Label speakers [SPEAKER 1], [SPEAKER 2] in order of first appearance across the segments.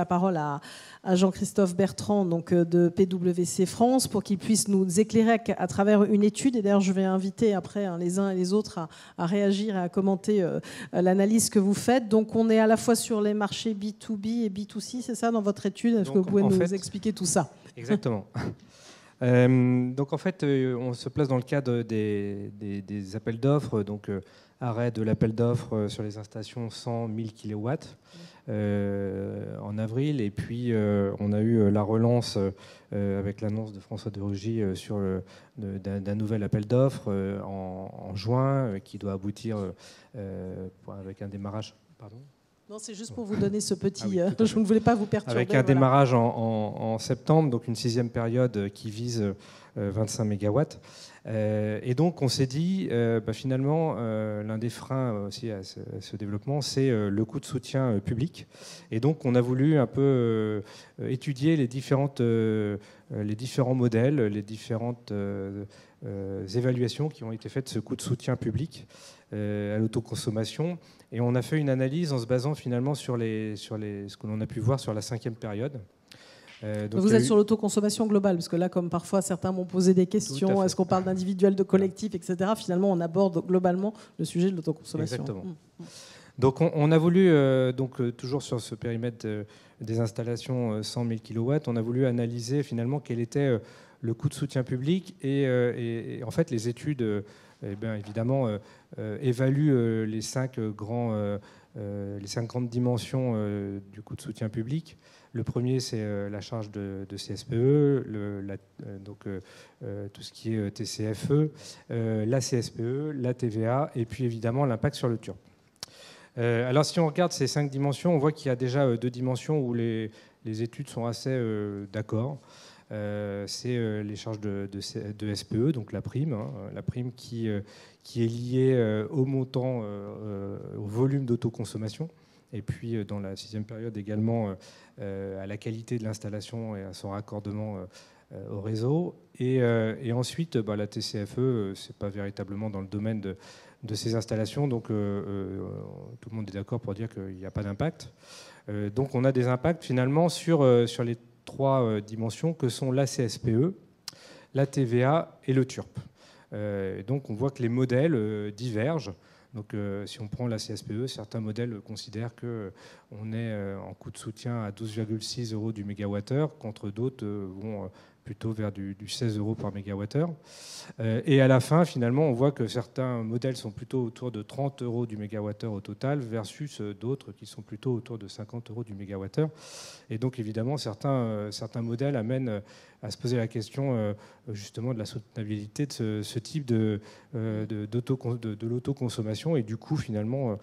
[SPEAKER 1] la parole à Jean-Christophe Bertrand donc, de PwC France pour qu'il puisse nous éclairer à travers une étude. Et d'ailleurs, je vais inviter après les uns et les autres à réagir et à commenter l'analyse que vous faites. Donc, on est à la fois sur les marchés B2B et B2C, c'est ça dans votre étude? Est-ce que vous pouvez nous expliquer tout ça?
[SPEAKER 2] Exactement. Donc en fait, on se place dans le cadre des appels d'offres, donc arrêt de l'appel d'offres sur les installations 100-1000 kW en avril, et puis on a eu la relance avec l'annonce de François de Rugy d'un nouvel appel d'offres en juin qui doit aboutir avec un démarrage. Pardon ?
[SPEAKER 1] Non, c'est juste pour vous donner ce petit...
[SPEAKER 2] Ah oui,
[SPEAKER 1] je ne voulais pas vous perturber.
[SPEAKER 2] Avec un démarrage en septembre, donc une 6e période qui vise 25 MW. Et donc on s'est dit, finalement, l'un des freins aussi à ce développement, c'est le coût de soutien public. Et donc on a voulu un peu étudier les différents modèles, les différentes évaluations qui ont été faites de ce coût de soutien public à l'autoconsommation. Et on a fait une analyse en se basant finalement sur ce que l'on a pu voir sur la 5e période.
[SPEAKER 1] Donc vous êtes sur l'autoconsommation globale, parce que là, comme parfois certains m'ont posé des questions, est-ce qu'on parle d'individuel, de collectif, etc. Finalement, on aborde globalement le sujet de l'autoconsommation.
[SPEAKER 2] Exactement. Donc on a voulu, toujours sur ce périmètre des installations 100 000 kW, on a voulu analyser finalement quel était le coût de soutien public. Et en fait, les études, évidemment, évaluent les 5 grandes dimensions du coût de soutien public. Le premier, c'est la charge de CSPE, tout ce qui est TCFE, la CSPE, la TVA, et puis évidemment l'impact sur le TURP. Alors si on regarde ces 5 dimensions, on voit qu'il y a déjà 2 dimensions où les études sont assez d'accord. C'est les charges de SPE, donc la prime qui est liée au montant, au volume d'autoconsommation. Et puis, dans la 6e période également, à la qualité de l'installation et à son raccordement au réseau. Et ensuite, la TCFE, ce n'est pas véritablement dans le domaine de ces installations. Donc, tout le monde est d'accord pour dire qu'il n'y a pas d'impact. Donc, on a des impacts finalement sur les 3 dimensions que sont la CSPE, la TVA et le TURP. Donc, on voit que les modèles divergent. Donc, si on prend la CSPE, certains modèles considèrent qu'on est en coût de soutien à 12,6 € du mégawattheure, contre d'autres vont plutôt vers du 16 € par mégawattheure. Et à la fin, finalement, on voit que certains modèles sont plutôt autour de 30 € du mégawattheure au total, versus d'autres qui sont plutôt autour de 50 € du mégawattheure. Et donc, évidemment, certains modèles amènent à se poser la question justement de la soutenabilité de ce type de l'autoconsommation et du coup, finalement,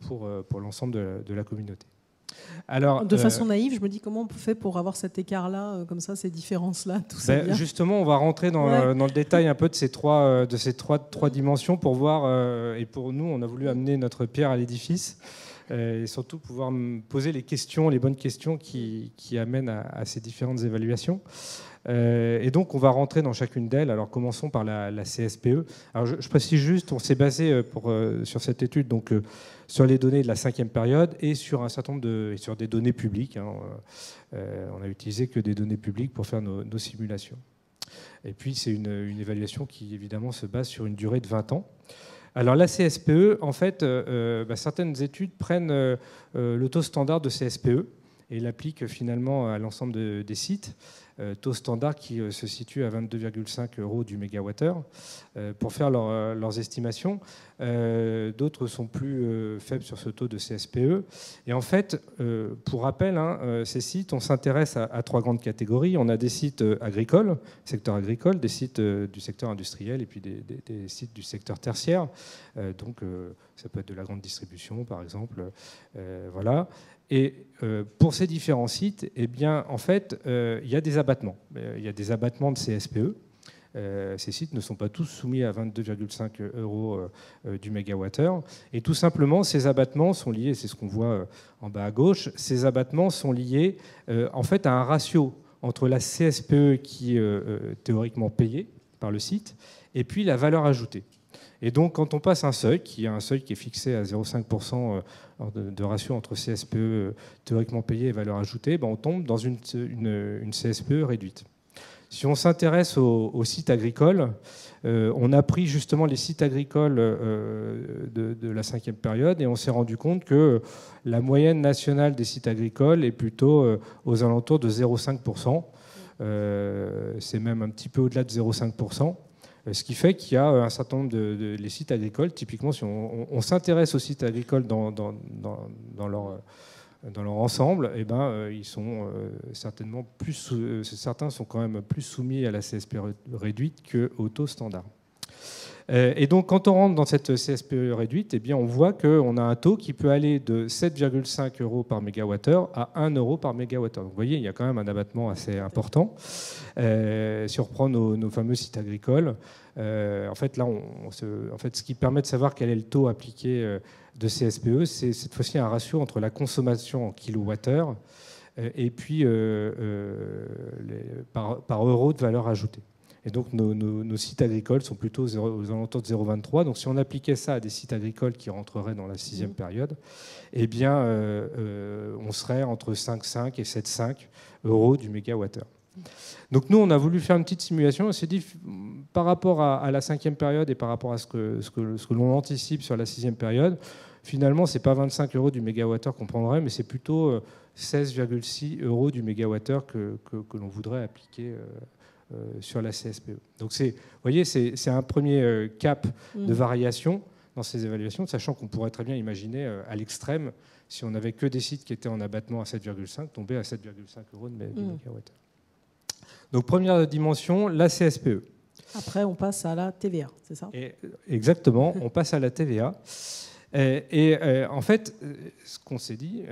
[SPEAKER 2] pour l'ensemble de la communauté. Alors,
[SPEAKER 1] de façon naïve, je me dis comment on fait pour avoir cet écart-là, comme ça, ces différences-là, tout ça.
[SPEAKER 2] Justement, on va rentrer dans le détail un peu de ces trois dimensions pour voir, et pour nous, on a voulu amener notre pierre à l'édifice et surtout pouvoir poser les bonnes questions qui amènent à ces différentes évaluations. Et donc, on va rentrer dans chacune d'elles. Alors, commençons par la CSPE. Alors, je précise juste, on s'est basé sur cette étude donc, sur les données de la 5e période et sur un certain nombre sur des données publiques. On n'a utilisé que des données publiques pour faire nos simulations. Et puis, c'est une évaluation qui, évidemment, se base sur une durée de 20 ans. Alors, la CSPE, en fait, certaines études prennent le taux standard de CSPE et l'appliquent finalement à l'ensemble des sites. Taux standard qui se situe à 22,5 € du mégawattheure pour faire leurs estimations. D'autres sont plus faibles sur ce taux de CSPE. Et en fait, pour rappel, ces sites, on s'intéresse à 3 grandes catégories. On a des sites agricoles, secteur agricole, des sites du secteur industriel et puis des sites du secteur tertiaire. Donc, ça peut être de la grande distribution, par exemple. Voilà. Et pour ces différents sites, eh bien, en fait, il y a des abattements. Il y a des abattements de CSPE. Ces sites ne sont pas tous soumis à 22,5 € du mégawattheure. Et tout simplement, ces abattements sont liés, c'est ce qu'on voit en bas à gauche, ces abattements sont liés en fait à un ratio entre la CSPE qui est théoriquement payée par le site et puis la valeur ajoutée. Et donc, quand on passe un seuil, qui est fixé à 0,5% de ratio entre CSPE théoriquement payé et valeur ajoutée, on tombe dans une CSPE réduite. Si on s'intéresse aux sites agricoles, on a pris justement les sites agricoles de la 5e période et on s'est rendu compte que la moyenne nationale des sites agricoles est plutôt aux alentours de 0,5%. C'est même un petit peu au-delà de 0,5%. Ce qui fait qu'il y a un certain nombre les sites agricoles, typiquement, si on s'intéresse aux sites agricoles dans leur ensemble, ils sont certainement certains sont quand même plus soumis à la CSPE réduite qu'au taux standard. Et donc, quand on rentre dans cette CSPE réduite, on voit qu'on a un taux qui peut aller de 7,5 € par mégawattheure à 1 € par mégawattheure. Donc, vous voyez, il y a quand même un abattement assez important. Si on reprend nos fameux sites agricoles, en fait, ce qui permet de savoir quel est le taux appliqué de CSPE, c'est cette fois-ci un ratio entre la consommation en kilowattheure et puis par euro de valeur ajoutée. Et donc nos sites agricoles sont plutôt aux alentours de 0,23. Donc si on appliquait ça à des sites agricoles qui rentreraient dans la 6e période, on serait entre 5,5 et 7,5 € du mégawattheure. Donc nous, on a voulu faire une petite simulation. On s'est dit, par rapport à la 5e période et par rapport à ce que l'on anticipe sur la 6e période, finalement, ce n'est pas 25 € du mégawattheure qu'on prendrait, mais c'est plutôt 16,6 € du mégawattheure que l'on voudrait appliquer sur la CSPE. Donc vous voyez, c'est un premier cap de variation dans ces évaluations, sachant qu'on pourrait très bien imaginer à l'extrême, si on n'avait que des sites qui étaient en abattement à 7,5, tomber à 7,5 € du mégawattheure. Donc première dimension, la CSPE.
[SPEAKER 1] Après, on passe à la TVA, c'est ça ?
[SPEAKER 2] Exactement, on passe à la TVA. En fait, ce qu'on s'est dit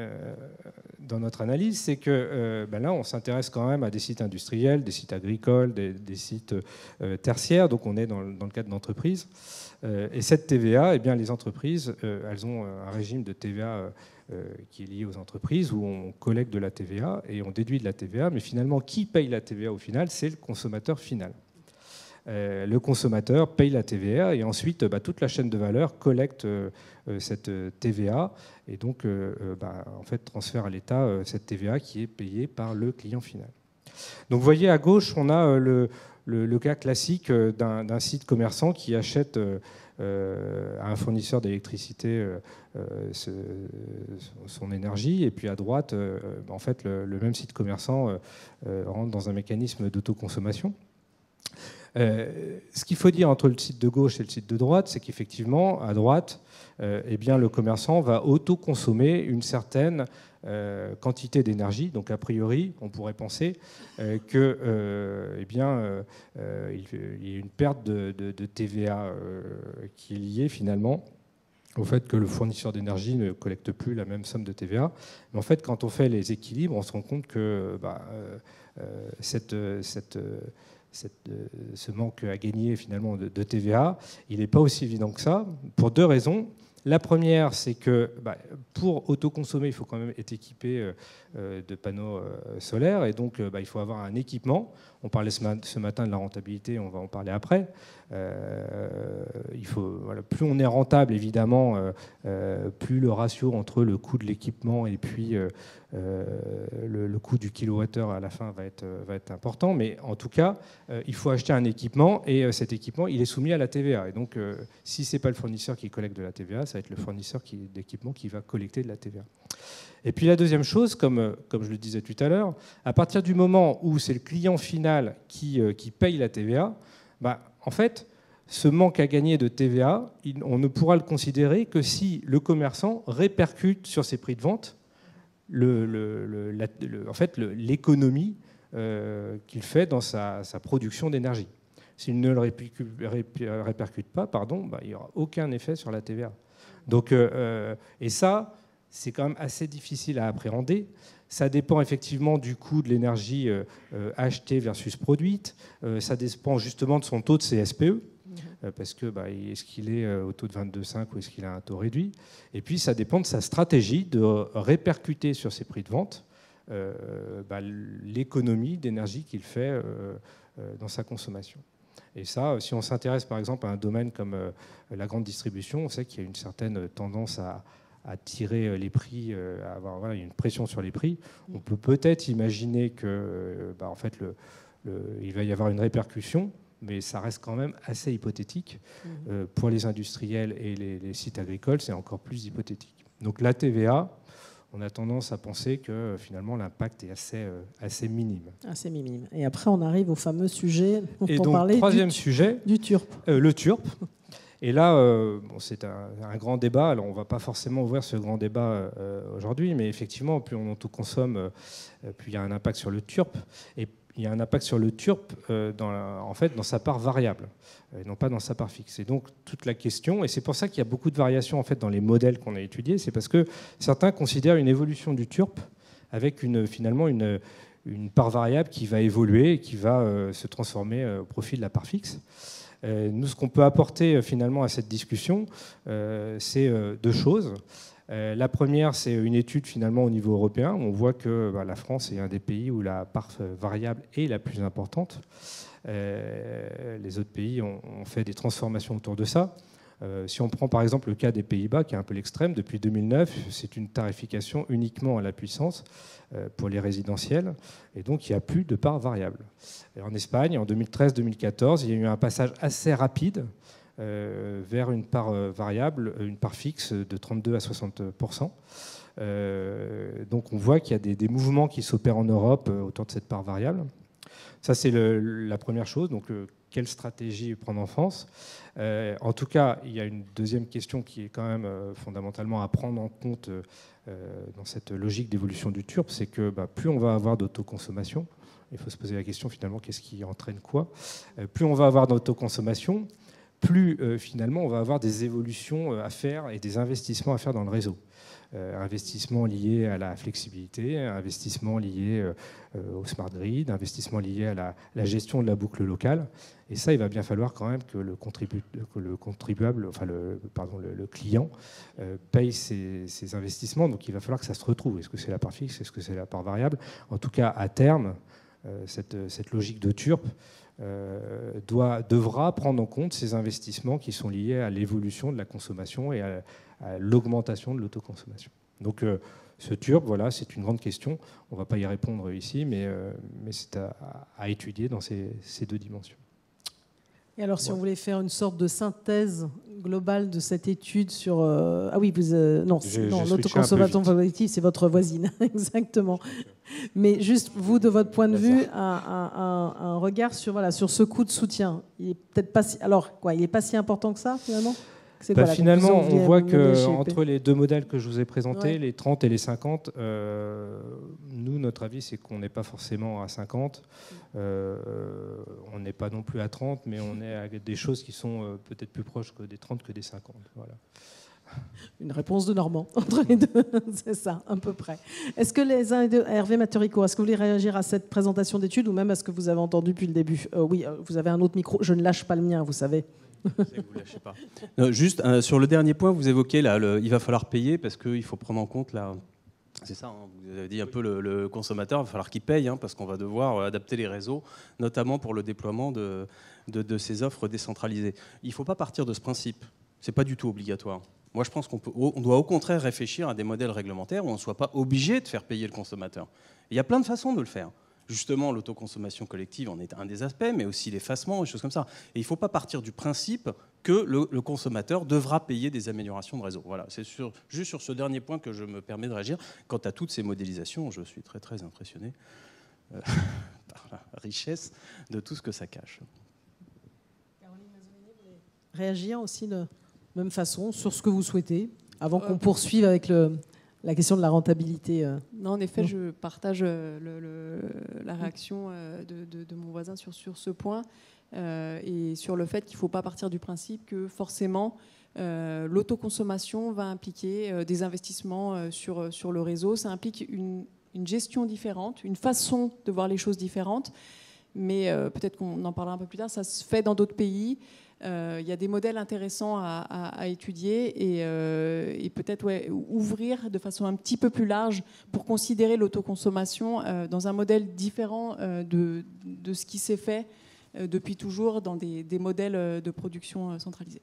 [SPEAKER 2] dans notre analyse, c'est que là, on s'intéresse quand même à des sites industriels, des sites agricoles, des sites tertiaires, donc on est dans le cadre d'entreprises. Et cette TVA, les entreprises, elles ont un régime de TVA qui est lié aux entreprises, où on collecte de la TVA et on déduit de la TVA, mais finalement, qui paye la TVA au final ? C'est le consommateur final. Le consommateur paye la TVA et ensuite toute la chaîne de valeur collecte cette TVA et donc en fait transfère à l'État cette TVA qui est payée par le client final. Donc vous voyez à gauche, on a le cas classique d'un site commerçant qui achète à un fournisseur d'électricité son énergie, et puis à droite, en fait, le même site commerçant rentre dans un mécanisme d'autoconsommation. Ce qu'il faut dire entre le site de gauche et le site de droite, c'est qu'effectivement, à droite, le commerçant va auto-consommer une certaine quantité d'énergie. Donc, a priori, on pourrait penser qu'il y a une perte de TVA qui est liée finalement au fait que le fournisseur d'énergie ne collecte plus la même somme de TVA. Mais en fait, quand on fait les équilibres, on se rend compte que ce manque à gagner finalement de TVA, il n'est pas aussi évident que ça, pour deux raisons. La première, c'est que pour autoconsommer, il faut quand même être équipé de panneaux solaires, et donc il faut avoir un équipement. On parlait ce matin de la rentabilité, on va en parler après. Plus on est rentable, évidemment, plus le ratio entre le coût de l'équipement et puis le coût du kilowattheure à la fin va être important. Mais en tout cas, il faut acheter un équipement, et cet équipement, il est soumis à la TVA. Et donc, si ce n'est pas le fournisseur qui collecte de la TVA, ça va être le fournisseur d'équipement qui va collecter de la TVA. Et puis la deuxième chose, comme je le disais tout à l'heure, à partir du moment où c'est le client final qui paye la TVA, en fait, ce manque à gagner de TVA, on ne pourra le considérer que si le commerçant répercute sur ses prix de vente l'économie qu'il fait dans sa production d'énergie. S'il ne le répercute pas, il n'y aura aucun effet sur la TVA. Donc, et ça, c'est quand même assez difficile à appréhender. Ça dépend effectivement du coût de l'énergie achetée versus produite. Ça dépend justement de son taux de CSPE, parce que est-ce qu'il est au taux de 22,5 ou est-ce qu'il a un taux réduit. Et puis ça dépend de sa stratégie de répercuter sur ses prix de vente l'économie d'énergie qu'il fait dans sa consommation. Et ça, si on s'intéresse par exemple à un domaine comme la grande distribution, on sait qu'il y a une certaine tendance à tirer les prix, à avoir une pression sur les prix. On peut peut-être imaginer que, en fait, il va y avoir une répercussion, mais ça reste quand même assez hypothétique. Pour les industriels et les sites agricoles, c'est encore plus hypothétique. Donc la TVA, on a tendance à penser que finalement l'impact est assez minime.
[SPEAKER 1] Assez minime. Et après, on arrive au fameux sujet dont on parlait,
[SPEAKER 2] troisième sujet,
[SPEAKER 1] du TURP.
[SPEAKER 2] Le TURP. Et là, c'est un grand débat. Alors, on ne va pas forcément ouvrir ce grand débat aujourd'hui, mais effectivement, plus on autoconsomme, plus il y a un impact sur le TURP. Et il y a un impact sur le TURP dans sa part variable, et non pas dans sa part fixe. Et donc, toute la question, et c'est pour ça qu'il y a beaucoup de variations en fait, dans les modèles qu'on a étudiés, c'est parce que certains considèrent une évolution du TURP avec finalement une part variable qui va évoluer et qui va se transformer au profit de la part fixe. Nous, ce qu'on peut apporter finalement à cette discussion, c'est deux choses. La première, c'est une étude finalement au niveau européen. On voit que la France est un des pays où la part variable est la plus importante. Les autres pays ont fait des transformations autour de ça. Si on prend par exemple le cas des Pays-Bas, qui est un peu l'extrême, depuis 2009, c'est une tarification uniquement à la puissance pour les résidentiels, et donc il n'y a plus de part variable. Et en Espagne, en 2013-2014, il y a eu un passage assez rapide vers une part variable, une part fixe de 32 à 60%. Donc on voit qu'il y a des mouvements qui s'opèrent en Europe autour de cette part variable. Ça, c'est la première chose. Donc, quelle stratégie prendre en France ? En tout cas, il y a une deuxième question qui est quand même fondamentalement à prendre en compte dans cette logique d'évolution du TURP, c'est que plus on va avoir d'autoconsommation, il faut se poser la question finalement, qu'est-ce qui entraîne quoi ? Plus on va avoir d'autoconsommation, plus finalement on va avoir des évolutions à faire et des investissements à faire dans le réseau. Investissements liés à la flexibilité, investissements liés au smart grid, investissements liés à la gestion de la boucle locale. Et ça, il va bien falloir quand même que le contribuable, enfin le client, paye ces investissements. Donc il va falloir que ça se retrouve. Est-ce que c'est la part fixe ? Est-ce que c'est la part variable ? En tout cas, à terme, cette logique de TURP devra prendre en compte ces investissements qui sont liés à l'évolution de la consommation et à l'augmentation de l'autoconsommation. Donc ce TURP, voilà, c'est une grande question. On ne va pas y répondre ici, mais c'est à étudier dans ces deux dimensions.
[SPEAKER 1] Et alors, si on voulait faire une sorte de synthèse globale de cette étude sur... l'autoconsommation collective, c'est votre voisine, exactement. Mais juste, vous, de votre point de vue, un regard sur ce coût de soutien. Il est peut-être pas il n'est pas si important que ça, finalement ?
[SPEAKER 2] Finalement, on voit qu'entre les deux modèles que je vous ai présentés, les 30 et les 50, nous, notre avis, c'est qu'on n'est pas forcément à 50. On n'est pas non plus à 30, mais on est à des choses qui sont peut-être plus proches que des 30 que des 50. Voilà.
[SPEAKER 1] Une réponse de Normand entre les deux, c'est ça, à peu près. Est-ce que les uns et deux, Hervé Maturico, est-ce que vous voulez réagir à cette présentation d'études ou même à ce que vous avez entendu depuis le début ? Oui, vous avez un autre micro, je ne lâche pas le mien, vous savez.
[SPEAKER 3] Vous lâchez pas. Non, juste sur le dernier point, vous évoquez là, il va falloir payer parce qu'il faut prendre en compte là. C'est ça, vous avez dit un peu le consommateur, il va falloir qu'il paye parce qu'on va devoir adapter les réseaux, notamment pour le déploiement de ces offres décentralisées. Il ne faut pas partir de ce principe, ce n'est pas du tout obligatoire. Moi, je pense qu'on doit au contraire réfléchir à des modèles réglementaires où on ne soit pas obligé de faire payer le consommateur. Il y a plein de façons de le faire. Justement, l'autoconsommation collective en est un des aspects, mais aussi l'effacement, des choses comme ça. Et il ne faut pas partir du principe que le consommateur devra payer des améliorations de réseau. Voilà, c'est juste sur ce dernier point que je me permets de réagir. Quant à toutes ces modélisations, je suis très très impressionné par la richesse de tout ce que ça cache.
[SPEAKER 1] Caroline Mazzolini, vous voulez réagir aussi de même façon sur ce que vous souhaitez, avant qu'on poursuive avec la question de la rentabilité.
[SPEAKER 4] Non, en effet, je partage la réaction de mon voisin sur ce point et sur le fait qu'il ne faut pas partir du principe que forcément l'autoconsommation va impliquer des investissements sur le réseau. Ça implique une gestion différente, une façon de voir les choses différentes, mais peut-être qu'on en parlera un peu plus tard. Ça se fait dans d'autres pays. Il y a des modèles intéressants à étudier et peut-être ouvrir de façon un petit peu plus large pour considérer l'autoconsommation dans un modèle différent de ce qui s'est fait depuis toujours dans des modèles de production centralisés.